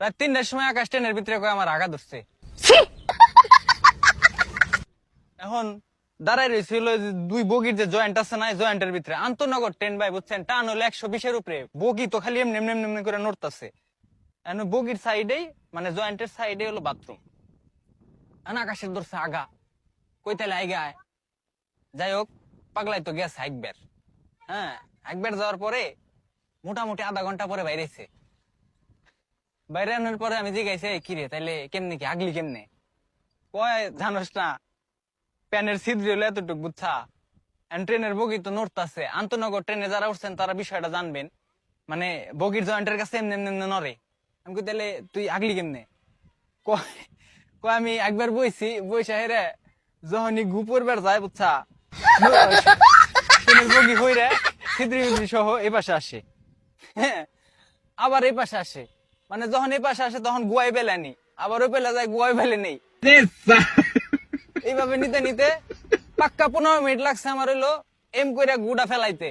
রাত 3টার সময় আকাশ ট্রেনের ভিতরে কয় আমার আগা ধরছে। এখন দাঁড়াই রয়েছিল দুই বগির যে জয়েন্ট আছে না, জয়েন্টের ভিতরে আন্তনগর ট্রেন ভাই বুঝছেন, টান হলো 120-এর উপরে, বগি তো খালি এমনি এমনি এমনি করে নড়তাছে। বগির সাইডেই মানে জয়েন্টের সাইডে হলো বাথরুম, আকাশের ধরছে আগা, কইতালে আইগায়। যাই হোক, পাগলাই তো গেছে একবার। হ্যাঁ, একবার যাওয়ার পরে মোটামুটি আধা ঘন্টা পরে বাইরেছে। বাইরে আনার পরে আমি জিজ্ঞাসা, কি রে তাইলে কেমনে কি আগলি কেমনে? কয় জানোস না, প্যানের ছিদ্র হলো এতটুক বুঝছা, ট্রেনের বগি তো নড়তাছে। আন্তনগর ট্রেনে যারা উঠছেন তারা বিষয়টা জানবেন, মানে বগির জয়েন্টের কাছে এমনি এমনি এমনি নড়ে। আমি কই তাইলে তুই আগলি কেমনে? কয় কয় আমি একবার বইছি, বইসা হেরে যখনই গুপুর বের যায় বুঝছা, ট্রেনের বগি হইরে ছিদ্রি মিদ্রি সহ এ পাশে আসে। হ্যাঁ, আবার এই পাশে আসে, মানে যখন এই পাশে আসে তখন গুয়াই বেলে নি, আবার ওই পেলে যায় গুয়াই বেলে নেই। এইভাবে নিতে নিতে পাক্কা 15 মিনিট লাগছে আমার হইলো এম কইরা গুড়া ফেলাইতে।